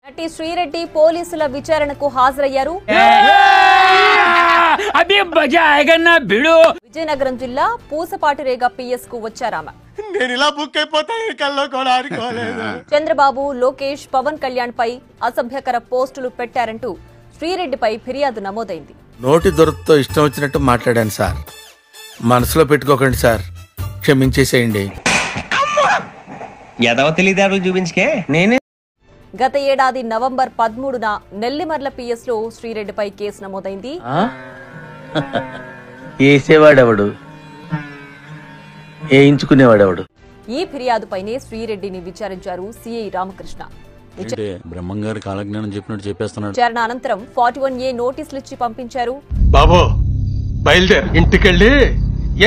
నటి శ్రీరెడ్డి పోలీసుల విచారణకు హాజరయ్యారు. విజయనగరం జిల్లా పూసపాటిరేగ పిఎస్ కు వచ్చారామె. చంద్రబాబు, లోకేష్, పవన్ కళ్యాణ్ పై అసభ్యకర పోస్టులు పెట్టారంటూ శ్రీరెడ్డిపై ఫిర్యాదు నమోదైంది. నోటి దొరతో ఇష్టం వచ్చినట్టు మాట్లాడాను సార్, మనసులో పెట్టుకోకండి సార్, క్షమించేసేయండి. గత ఏడాది నవంబర్ 13న నెల్లిమర్ల పిఎస్ లో శ్రీరెడ్డిపై కేసు నమోదైంది. వేసేవాడెవడు, వేయించుకునేవాడెవడు? ఈ ఫిర్యాదుపైనే శ్రీరెడ్డిని విచారించారు సిఐ రామకృష్ణ. బ్రహ్మంగారి కాలజ్ఞానం చెప్పినట్టు చెప్పేస్తున్నాడు. విచారణ అనంతరం 41A నోటీసులు ఇచ్చి పంపించారు. బాబు బయలుదేరు, ఇంటికెళ్ళి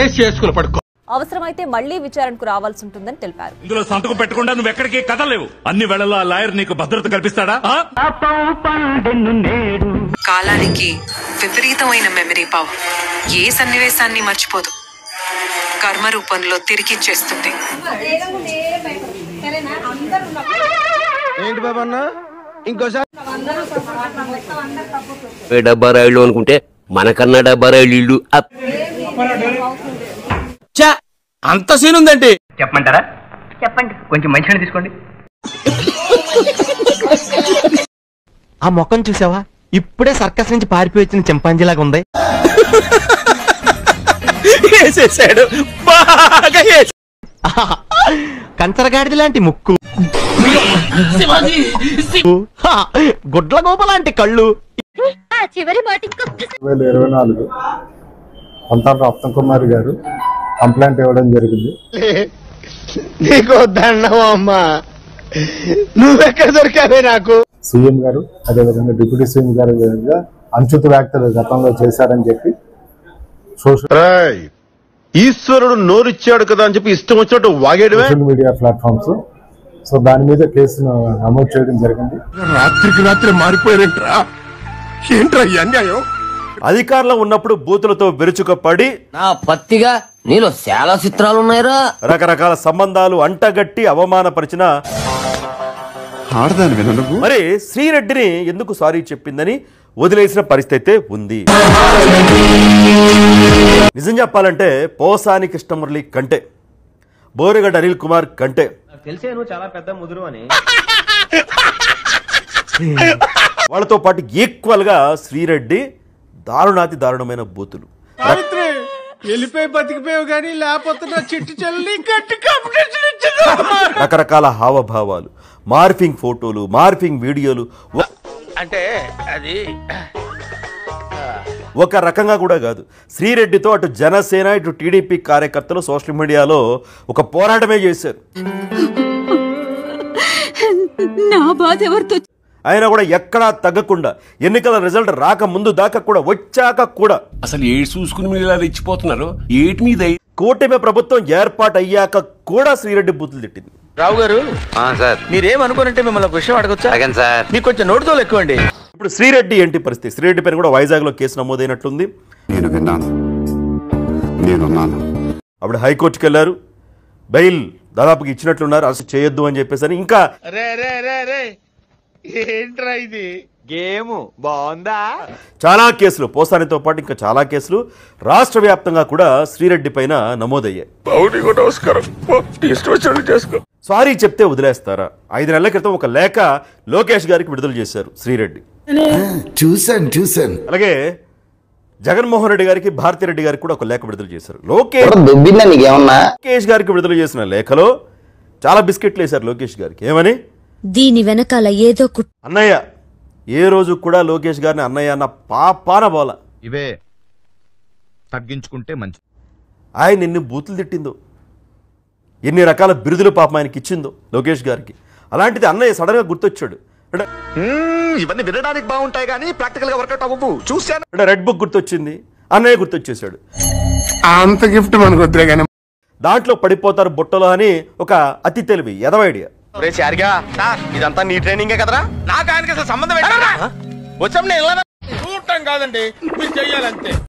ఏసి చేసుకుని పడుకో, అవసరమైతే మళ్లీ విచారణకు రావాల్సి ఉంటుందని తెలిపారు. ఇందులో సంతకం పెట్టకుండా నువ్వు ఎక్కడికి కదలేవు. అన్ని వేళల్లో ఆ లాయర్ నీకు భద్రత కల్పిస్తాడా? కాలానికి విపరీతమైన మెమరీ పవర్ ఏ సన్నివేశాన్ని మర్చిపోదు, కర్మ రూపంలో తిరిగిచ్చేస్తుంది. ఏంటి బాబా అన్న, ఇంకోసారి డబ్బా రాయిళ్ళు అనుకుంటే మనకన్నా డబ్బా రాయిళ్ళు ఇల్లు అంత సీన్ ఉందంటే చెప్పమంటారా? చెప్పండి. కొంచెం మంచిగా తీసుకోండి. ఆ మొక్కను చూసావా, ఇప్పుడే సర్కస్ నుంచి పారిపోయి వచ్చిన చింపాంజీలాగా ఉంది. కంచరగాడిది లాంటి ముక్కు, గుడ్ల గోప లాంటి కళ్ళు. 2024 కొంతారు రత్న కుమార్ గారు కంప్లైంట్ ఇవ్వడం జరిగింది. నీకు దండమమ్మా, నువ్వెక్కడ దొరికావే నాకు? సీఎం గారు అదేవిధంగా డిప్యూటీ సీఎం గారు అనుచిత వ్యాఖ్యలు గతంలో చేశారని చెప్పి ఈశ్వరుడు నోరిచ్చాడు కదా అని చెప్పి ఇష్టం వచ్చినట్టు వాగేయడమే సోషల్ మీడియా ప్లాట్ఫామ్స్. సో దాని మీద కేసును నమోదు చేయడం జరిగింది. రాత్రికి రాత్రి మారిపోయారంట్రా, ఏంట్రా ఈ అన్యాయం? అధికారంలో ఉన్నప్పుడు బూతులతో విరుచుకుపడి నా పత్తిగా నీలో చాలా చిత్రాలు ఉన్నాయిరా. రకరకాల సంబంధాలు అంటగట్టి అవమానపరిచిన మరి శ్రీరెడ్డిని ఎందుకు సారీ చెప్పిందని వదిలేసిన పరిస్థితి ఉంది. నిజం చెప్పాలంటే పోసాని కృష్ణమురళి కంటే, బోరగడ్డ అనిల్ కుమార్ కంటే తెలిసే నువ్వు చాలా పెద్ద ముదురు అని వాళ్ళతో పాటు ఈక్వల్ గా శ్రీరెడ్డి దారుణాతి దారుణమైన బూతులు, వెళ్ళిపోయి బతికిపోయావు కానీ లేకపోతే నా చిట్టు చెల్లి రకరకాల హావభావాలు, మార్ఫింగ్ ఫోటోలు, మార్ఫింగ్ వీడియోలు, అంటే అది ఒక రకంగా కూడా కాదు. శ్రీరెడ్డితో అటు జనసేన ఇటు టీడీపీ కార్యకర్తలు సోషల్ మీడియాలో ఒక పోరాటమే చేశారు. ఆయన కూడా ఎక్కడా తగ్గకుండా ఎన్నికల రిజల్ట్ రాక ముందు దాకా కూడా వచ్చాక కూడా అసలు ఏడు చూసుకుని మీరు ఇలా రెచ్చిపోతున్నారు ఏటి మీద? కూటమి ప్రభుత్వం ఏర్పాటు అయ్యాక కూడా శ్రీరెడ్డి బూతులు తిట్టింది. రావు గారు సార్, మీరేమనుకోనంటే మిమ్మల్ని ఒక విషయం అడగొచ్చా? సార్, మీకు కొంచెం నోటితో ఎక్కువండి. ఇప్పుడు శ్రీరెడ్డి ఏంటి పరిస్థితి? శ్రీరెడ్డి పైన కూడా వైజాగ్ లో కేసు నమోదైనట్లుంది. నేను విన్నాను, నేనున్నాను. అప్పుడు హైకోర్టుకి వెళ్లారు, బెయిల్ దాదాపుగా ఇచ్చినట్లున్నారు, అరెస్ట్ చేయొద్దు అని చెప్పేసి. ఇంకా ఏంట్రా ఇది గేమ్ బాగుందా? చాలా కేసులు, పోసానితో పాటు ఇంకా చాలా కేసులు రాష్ట్ర వ్యాప్తంగా కూడా శ్రీరెడ్డి పైన నమోదయ్యాయి. సారీ చెప్తే వదిలేస్తారా? 5 నెలల క్రితం ఒక లేఖ లోకేష్ గారికి విడుదల చేశారు శ్రీరెడ్డి. చూసాను. అలాగే జగన్మోహన్ రెడ్డి గారికి, భారతిరెడ్డి గారికి కూడా ఒక లేఖ విడుదల చేశారు. లోకేష్ గారికి విడుదల చేసిన లేఖలో చాలా బిస్కెట్లు వేశారు లోకేష్ గారికి. ఏమని? దీని వెనకాల ఏదో అన్నయ్య, ఏ రోజు కూడా లోకేష్ గారిని అన్నయ్య అన్న పాపాన బోల. ఇవే తగ్గించుకుంటే మంచి. ఆయన ఎన్ని బూతులు తిట్టిందో, ఎన్ని రకాల బిరుదులు పాపం ఆయనకి ఇచ్చిందో లోకేష్ గారికి. అలాంటిది అన్నయ్య సడన్ గా గుర్తొచ్చాడు. ఇవన్నీ వినడానికి బాగుంటాయి కానీ ప్రాక్టికల్ గా వర్కౌట్ అవ్వవు. చూశాను. అంటే రెడ్ బుక్ గుర్తొచ్చింది, అన్నయ్య గుర్తొచ్చేసాడు. అంత గిఫ్ట్ మనకు వద్దే కానీ దాంట్లో పడిపోతారు బుట్టలో అని ఒక అతి తెలివి ఎదవ ఐడియా. ఇదంతా నీ ట్రైనింగే కదరా? నాకు ఆయనకి అసలు సంబంధం వచ్చాం. నేను చూడటం కాదండి, మీరు చెయ్యాలంతే.